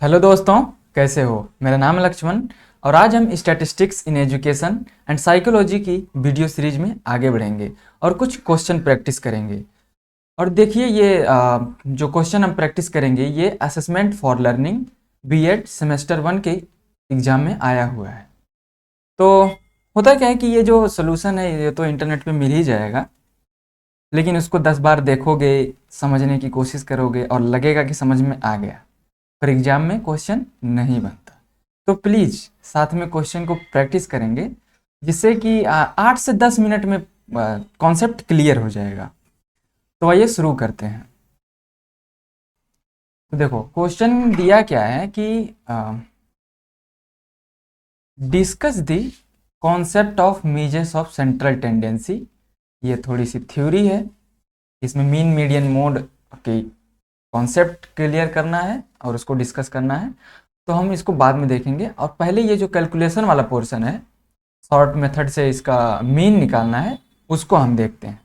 Hello दोस्तों, कैसे हो। मेरा नाम है लक्ष्मण और आज हम statistics in education and psychology की वीडियो सीरीज में आगे बढ़ेंगे और कुछ क्वेश्चन प्रैक्टिस करेंगे। और देखिए ये जो क्वेश्चन हम प्रैक्टिस करेंगे ये assessment for learning B Ed semester 1 के एग्जाम में आया हुआ है। तो होता क्या है कि ये जो सोल्यूशन है ये तो इंटरनेट पे मिल ही जाएगा, लेकिन उसको 10 बार देखोगे, समझने की कोशिश करोगे और लगेगा कि समझ में आ गया, पर एग्जाम में क्वेश्चन नहीं बनता। तो प्लीज़ साथ में क्वेश्चन को प्रैक्टिस करेंगे, जिससे कि 8 से 10 मिनट में कॉन्सेप्ट क्लियर हो जाएगा। तो आइए शुरू करते हैं। तो देखो क्वेश्चन दिया क्या है कि discuss the concept of measures of central tendency. ये थोड़ी सी थ्योरी है, इसमें मीन मीडियन मोड की कॉन्सेप्ट क्लियर करना है और उसको डिस्कस करना है। तो हम इसको बाद में देखेंगे, और पहले ये जो कैलकुलेशन वाला पोर्शन है, शॉर्ट मेथड से इसका मीन निकालना है, उसको हम देखते हैं।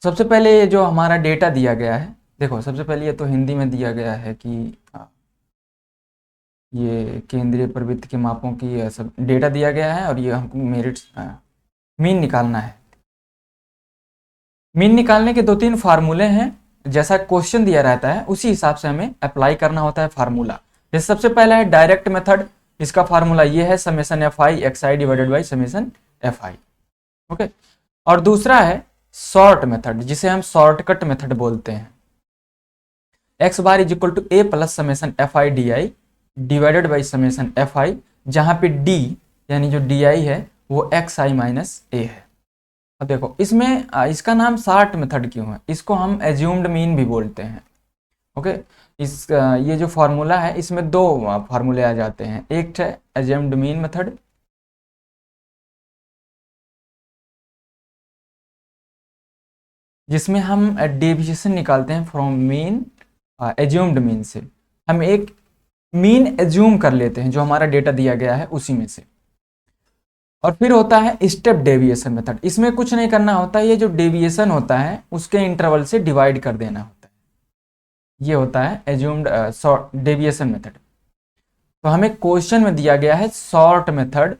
सबसे पहले ये जो हमारा डेटा दिया गया है, देखो सबसे पहले ये तो हिंदी में दिया गया है कि ये केंद्रीय प्रवृत्ति के मापों की सब डेटा दिया गया है और ये हमको मेरिट मीन निकालना है। मीन निकालने के 2-3 फार्मूले हैं, जैसा क्वेश्चन दिया रहता है उसी हिसाब से हमें अप्लाई करना होता है फार्मूला। जैसे सबसे पहला है डायरेक्ट मेथड, इसका फार्मूला ये है summation F I x I divided by summation F I. Okay. और दूसरा है शॉर्ट मेथड, जिसे हम शॉर्टकट मेथड बोलते हैं। X bar is equal to A plus summation F I D I divided by summation F I, जहां पे D यानी जो डी आई है वो एक्स आई माइनस ए है। अब देखो इसमें इसका नाम शॉर्ट मेथड क्यों है, इसको हम एज्यूम्ड मीन भी बोलते हैं। ओके। ये जो फार्मूला है इसमें दो फार्मूले आ जाते हैं, एक है एज्यूम्ड मीन मेथड, जिसमें हम डेविएशन निकालते हैं फ्रॉम मीन एज्यूम्ड मीन से। हम एक मीन एज्यूम कर लेते हैं जो हमारा डेटा दिया गया है उसी में से। और फिर होता है स्टेप डेविएशन मेथड, इसमें कुछ नहीं करना होता, ये जो डेविएशन होता है उसके इंटरवल से डिवाइड कर देना होता है। ये होता है एज्यूम्ड डेविएशन मेथड। तो हमें क्वेश्चन में दिया गया है शॉर्ट मेथड,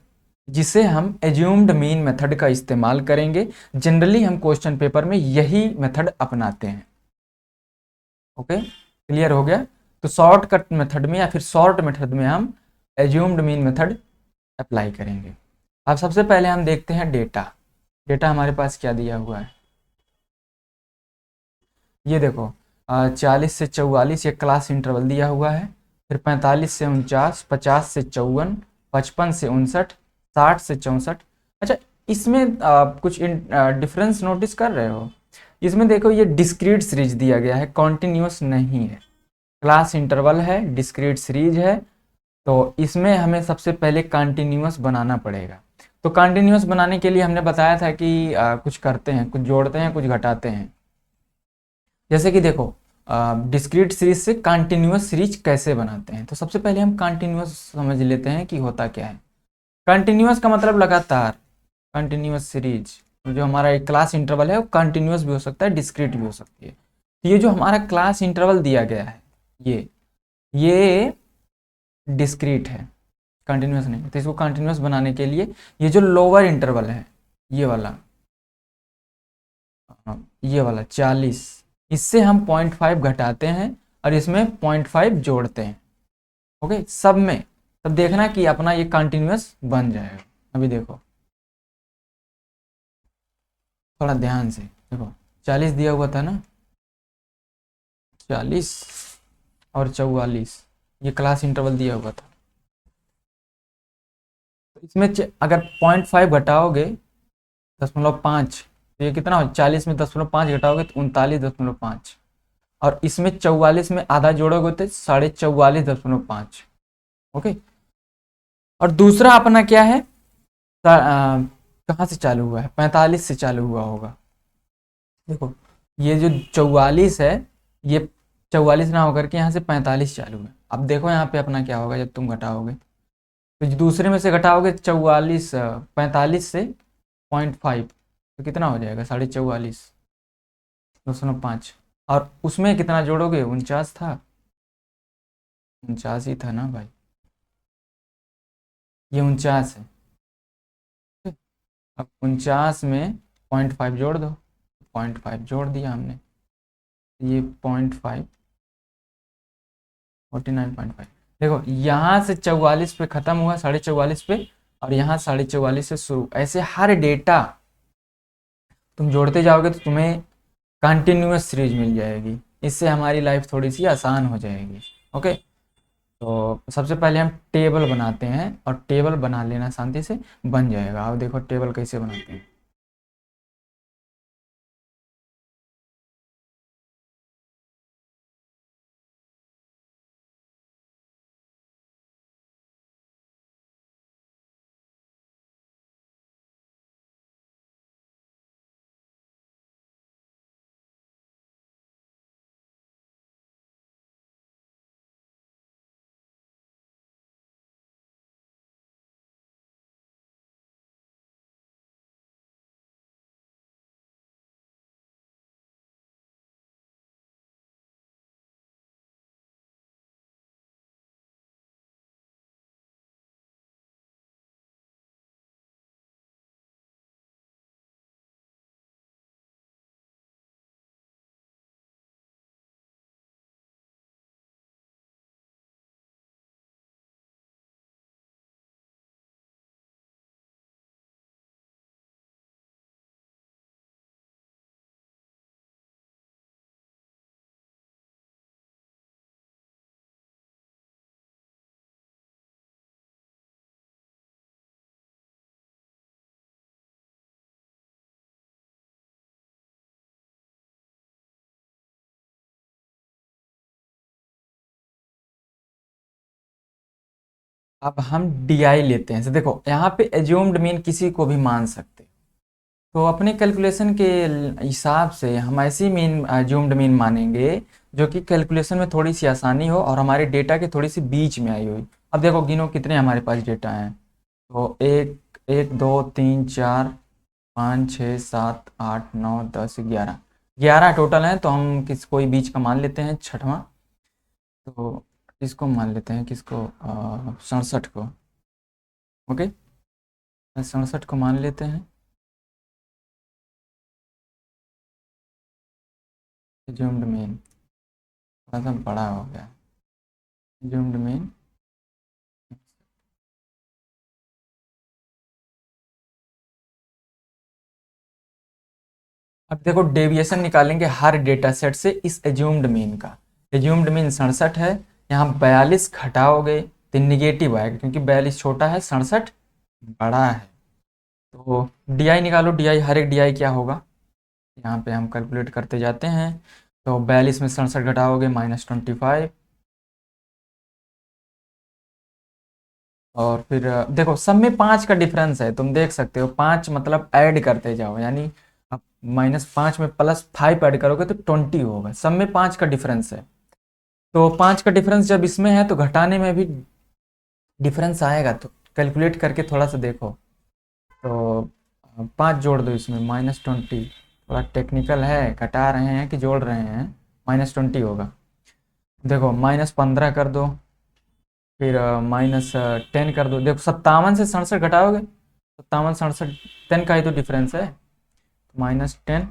जिसे हम एज्यूम्ड मीन मेथड का इस्तेमाल करेंगे। जनरली हम क्वेश्चन पेपर में यही मेथड अपनाते हैं। ओके, क्लियर हो गया। तो शॉर्टकट मेथड में या फिर शॉर्ट मेथड में हम एज्यूम्ड मीन मेथड अप्लाई करेंगे। अब सबसे पहले हम देखते हैं डेटा। डेटा हमारे पास क्या दिया हुआ है, ये देखो 40 से 44 ये क्लास इंटरवल दिया हुआ है। फिर 45 से 49, 50 से 54, 55 से 59, 60 से 64। अच्छा, इसमें कुछ डिफरेंस नोटिस कर रहे हो। इसमें देखो ये डिस्क्रीट सीरीज दिया गया है, कॉन्टिन्यूस नहीं है। क्लास इंटरवल है, डिस्क्रीट सीरीज है, तो इसमें हमें सबसे पहले कंटिन्यूअस बनाना पड़ेगा। तो कंटिन्यूअस बनाने के लिए हमने बताया था कि कुछ करते हैं, कुछ जोड़ते हैं, कुछ घटाते हैं। जैसे कि देखो डिस्क्रीट सीरीज से कंटिन्यूअस सीरीज कैसे बनाते हैं, तो सबसे पहले हम कंटिन्यूअस समझ लेते हैं कि होता क्या है। कंटिन्यूअस का मतलब लगातार, कंटिन्यूअस सीरीज जो हमारा एक क्लास इंटरवल है वो कंटिन्यूअस भी हो सकता है, डिस्क्रीट भी हो सकती है। तो ये जो हमारा क्लास इंटरवल दिया गया है ये डिस्क्रीट है, कंटिन्यूअस नहीं। तो इसको कंटिन्यूअस बनाने के लिए ये जो लोअर इंटरवल है, ये वाला, ये वाला 40, इससे हम 0.5 घटाते हैं और इसमें 0.5 जोड़ते हैं। ओके, सब में, तब देखना कि अपना ये कंटिन्यूअस बन जाएगा। अभी देखो थोड़ा ध्यान से देखो, 40 दिया हुआ था ना, 40 और 44 ये क्लास इंटरवल दिया हुआ था। तो इसमें अगर 0.5 घटाओगे 0.5, तो ये कितना हो, 40 में 0.5 घटाओगे तो 39.5, और इसमें 44 में आधा जोड़ोगे तो 44.5। ओके। और दूसरा अपना क्या है, कहाँ से चालू हुआ है, 45 से चालू हुआ होगा। देखो ये जो 44 है, ये 44 ना होकर के यहाँ से 45 चालू है। अब देखो यहाँ पे अपना क्या होगा जब तुम घटाओगे, तो दूसरे में से घटाओगे 44, 45 से 0.5, तो कितना हो जाएगा 44.5, और उसमें कितना जोड़ोगे, 49 था, 49 ही था ना भाई, ये 49 है। ठीक है? अब 49 में 0.5 जोड़ दो, 0.5 जोड़ दिया हमने, ये 0.5, 49.5। देखो यहाँ से 44 पे ख़त्म हुआ, 44.5 पे, और यहाँ 44.5 से शुरू, ऐसे हर डेटा तुम जोड़ते जाओगे तो तुम्हें कंटिन्यूअस सीरीज मिल जाएगी। इससे हमारी लाइफ थोड़ी सी आसान हो जाएगी। ओके, तो सबसे पहले हम टेबल बनाते हैं, और टेबल बना लेना शांति से, बन जाएगा। अब देखो टेबल कैसे बनाते हैं। अब हम DI लेते हैं। तो देखो यहाँ पे एज्यूम्ड मीन किसी को भी मान सकते हैं। तो अपने कैलकुलेशन के हिसाब से हम ऐसी मीन एज्यूम्ड मीन मानेंगे जो कि कैलकुलेशन में थोड़ी सी आसानी हो और हमारे डेटा के थोड़ी सी बीच में आई हुई। अब देखो गिनो कितने हमारे पास डेटा हैं। तो एक, एक, दो, तीन, चार, 5, 6, 7, 8, 9, 10, 11, 11 टोटल हैं। तो हम कोई बीच का मान लेते हैं, छठवां। तो इसको मान लेते हैं, किसको, 67 को। ओके, 67 को मान लेते हैं। एज्यूम्ड मीन थोड़ा सा बड़ा हो गया। एज्यूम्ड मीन, अब देखो डेविएशन निकालेंगे हर डेटा सेट से इस एज्यूम्ड मीन का। एज्यूम्ड मीन 67 है, यहाँ 42 घटाओगे तो निगेटिव आएगा, क्योंकि 42 छोटा है, 67 बड़ा है। तो DI निकालो, DI हर एक DI क्या होगा, यहाँ पे हम कैलकुलेट करते जाते हैं। तो 42 में 67 घटाओगे -25। और फिर देखो सब में 5 का डिफरेंस है, तुम देख सकते हो, 5 मतलब ऐड करते जाओ, यानी अब -5 में +5 ऐड करोगे तो 20 होगा। सब में 5 का डिफरेंस है। तो 5 का डिफरेंस जब इसमें है तो घटाने में भी डिफरेंस आएगा। तो कैलकुलेट करके थोड़ा सा देखो। तो 5 जोड़ दो इसमें, -20। थोड़ा टेक्निकल है, घटा रहे हैं कि जोड़ रहे हैं, -20 होगा। देखो -15 कर दो, फिर -10 कर दो। देखो 57 से 67 घटाओगे, 57, 67, 10 का ही तो डिफरेंस है। -10,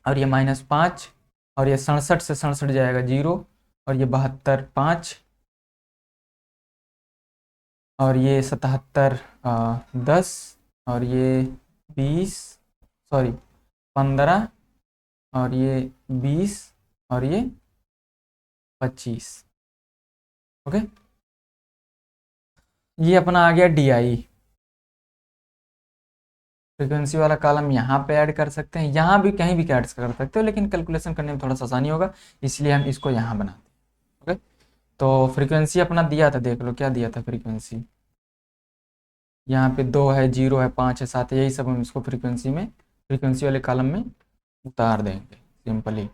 और ये -5, और ये 67 से 67 जाएगा 0, और ये 72 5, और ये 77 10, और ये 20, सॉरी 15, और ये 20, और ये 25। ओके, ये अपना आ गया DI। फ्रीक्वेंसी वाला कॉलम यहाँ पे ऐड कर सकते हैं, यहाँ भी कहीं भी ऐड कर सकते हो, लेकिन कैलकुलेशन करने में थोड़ा सा आसानी होगा, इसलिए हम इसको यहाँ बनाते हैं। ओके, तो फ्रीक्वेंसी अपना दिया था, देख लो क्या दिया था फ्रीक्वेंसी। यहाँ पे 2 है, 0 है, 5 है, 7 है, यही सब हम इसको फ्रीक्वेंसी में, फ्रीक्वेंसी वाले कॉलम में उतार देंगे सिंपली।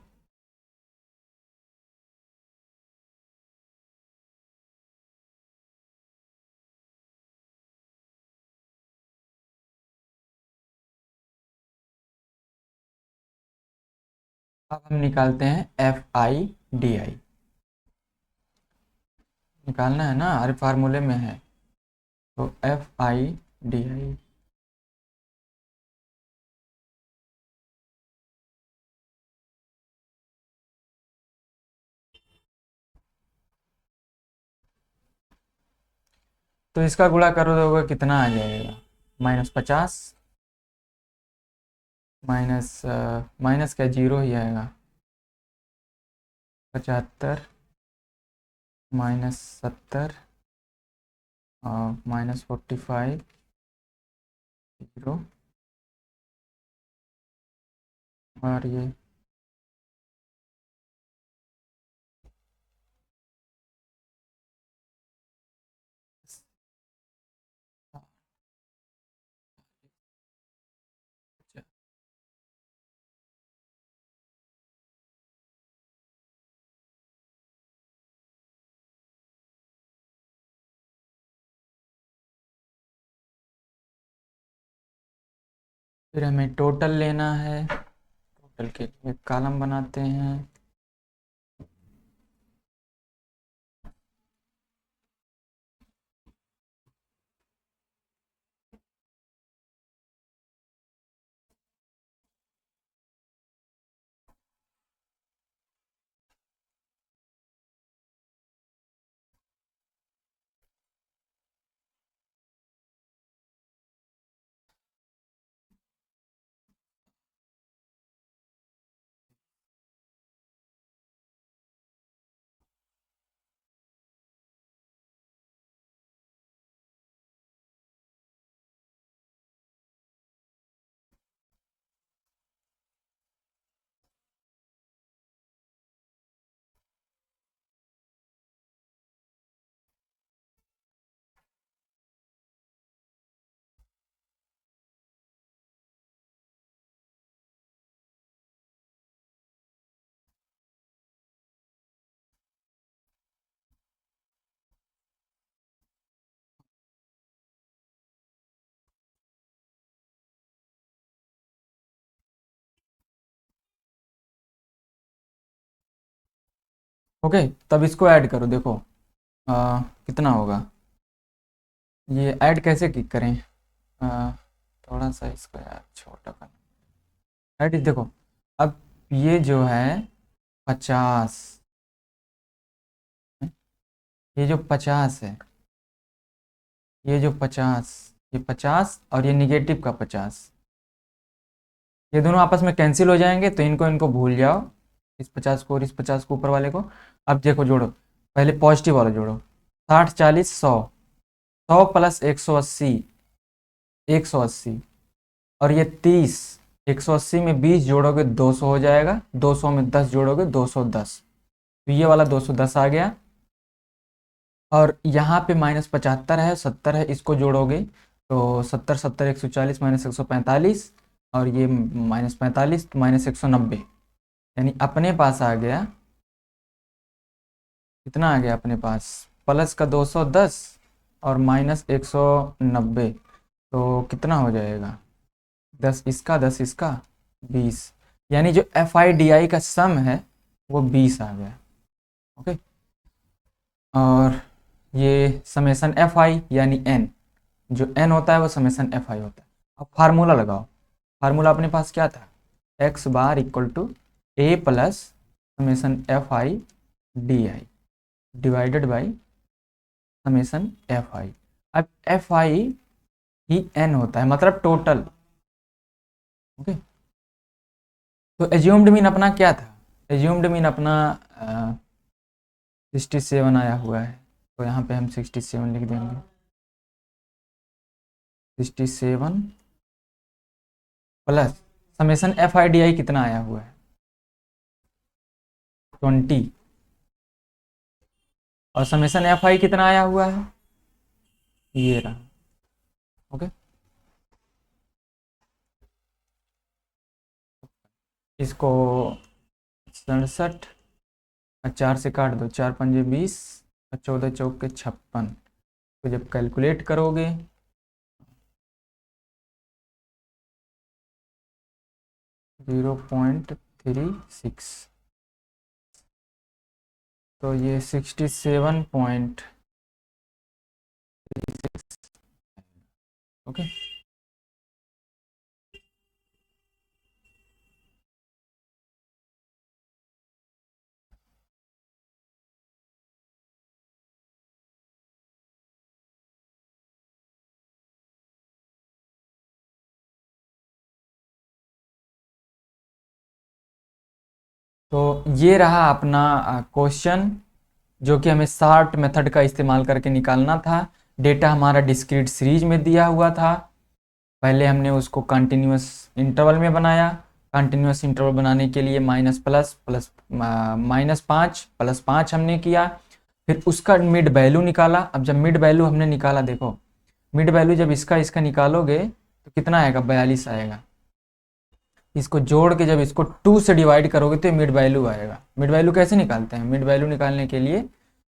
अब हम निकालते हैं FI DI। निकालना है ना, अरे फार्मूले में है। तो FI/DI। तो इसका गुणा करो तो होगा कितना आ जाएगा, -50, माइनस क्या, जीरो ही आएगा। 75 -70 -45 जीरो, और ये फिर हमें टोटल लेना है। टोटल के लिए कॉलम बनाते हैं। ओके, तब इसको ऐड करो, देखो कितना होगा। ये ऐड कैसे क्लिक करें, आ, थोड़ा सा इसको यार छोटा करना। ऐड, देखो अब ये जो है 50, ये जो 50 है, ये जो 50, ये 50 और ये निगेटिव का 50, ये दोनों आपस में कैंसिल हो जाएंगे, तो इनको इनको भूल जाओ, इस 50 को और इस 50 को ऊपर वाले को। अब देखो जोड़ो, पहले पॉजिटिव वाला जोड़ो, 60 40 100, 100 प्लस 180, 180, और ये 30, 180 में 20 जोड़ोगे 200 हो जाएगा, 200 में 10 जोड़ोगे 210, तो ये वाला 210 आ गया। और यहाँ पे -75 है, 70 है, इसको जोड़ोगे तो 70 70 140 -145, और ये -45 -190, यानी अपने पास आ गया, कितना आ गया अपने पास, प्लस का 210 और -190, तो कितना हो जाएगा, 10 इसका 10 इसका 20, यानी जो FI/DI का सम है वो 20 आ गया। ओके, और ये समेसन FI यानी n, जो n होता है वो समेसन FI होता है। अब फार्मूला लगाओ, फार्मूला अपने पास क्या था, x bar equal to a plus summation FI/DI divided by summation FI। अब FI ही n होता है, मतलब टोटल। ओके, तो एज्यूम्ड मीन अपना क्या था, एज्यूम्ड मीन अपना 67 आया हुआ है, तो यहाँ पे हम 67 लिख देंगे। 67 प्लस समेसन FI/DI कितना आया हुआ है, 20, और समेसन FI कितना आया हुआ है, ये रहा। ओके, इसको 67 और 4 से काट दो, 4 पंजे 20 और 14 चौक के 56, तो जब कैलकुलेट करोगे 0.36, तो ये 67.36। ओके, तो ये रहा अपना क्वेश्चन, जो कि हमें शार्ट मेथड का इस्तेमाल करके निकालना था। डेटा हमारा डिस्क्रीट सीरीज में दिया हुआ था। पहले हमने उसको कंटिन्यूस इंटरवल में बनाया। कंटिन्यूस इंटरवल बनाने के लिए माइनस प्लस प्लस -5 +5 हमने किया। फिर उसका मिड वैल्यू निकाला। अब जब मिड वैल्यू हमने निकाला, देखो मिड वैल्यू जब इसका इसका निकालोगे तो कितना आएगा, 42 आएगा। इसको जोड़ के जब इसको 2 से डिवाइड करोगे तो मिड वैल्यू आएगा। मिड वैल्यू कैसे निकालते हैं? मिड वैल्यू निकालने के लिए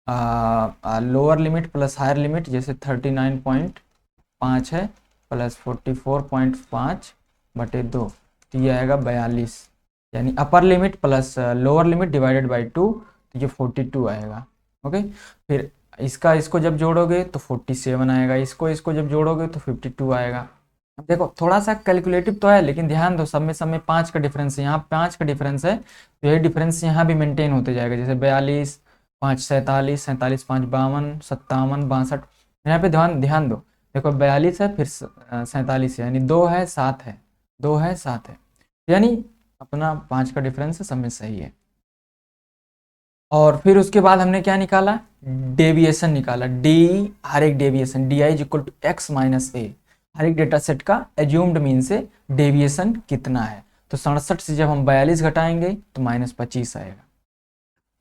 lower limit plus higher limit, जैसे 39.5 है प्लस 44.5/2, तो ये आएगा 42। यानी upper limit plus lower limit divided by 2, तो ये 42 आएगा। ओके, फिर इसका इसको जब जोड़ोगे तो 47 आएगा, इसको इसको जब जोड़ोगे तो 52 आएगा। अब देखो थोड़ा सा कैलकुलेटिव तो है, लेकिन ध्यान दो सब में 5 का डिफरेंस है, यहाँ 5 का डिफरेंस है, तो यही डिफरेंस यहाँ भी मेंटेन होते जाएगा। जैसे 42, 5 47, 47 5 52, 57 62। यहाँ पे ध्यान ध्यान दो, देखो 42 है फिर 47 है, यानी 2 है 7 है, 2 है 7 है, यानी अपना 5 का डिफरेंस सब में सही है। और फिर उसके बाद हमने क्या निकाला, डेविएशन निकाला। डी हर एक deviation, D I is equal to X minus A, हर एक डेटा सेट का एज्यूम्ड मीन से डेविएशन कितना है। तो 67 से जब हम 42 घटाएंगे तो -25 आएगा।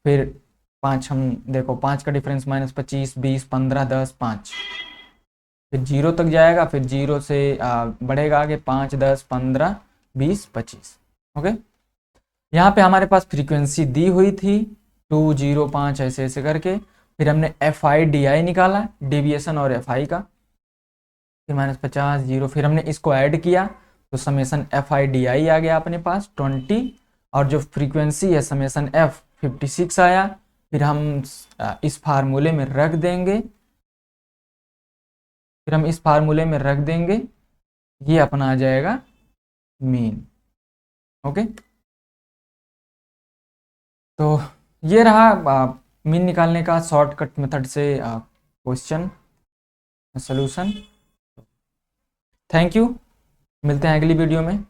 फिर 5 हम देखो 5 का डिफरेंस -25, 20, 15, 10, 5, फिर 0 तक जाएगा, फिर 0 से बढ़ेगा आगे 5, 10, 15, 20, 25। ओके, यहाँ पे हमारे पास फ्रीक्वेंसी दी हुई थी 2, 0, 5 ऐसे ऐसे करके। फिर हमने एफ आई डी आई निकाला, डेविएशन और एफ आई का, फिर -50, 0, फिर हमने इसको ऐड किया तो summation F I D I आ गया अपने पास 20, और जो फ्रीक्वेंसी है समेसन एफ 56 आया। फिर हम इस फार्मूले में रख देंगे, ये अपना आ जाएगा मीन। ओके, तो ये रहा मीन निकालने का शॉर्टकट मेथड से क्वेश्चन सॉल्यूशन। थैंक यू, मिलते हैं अगली वीडियो में।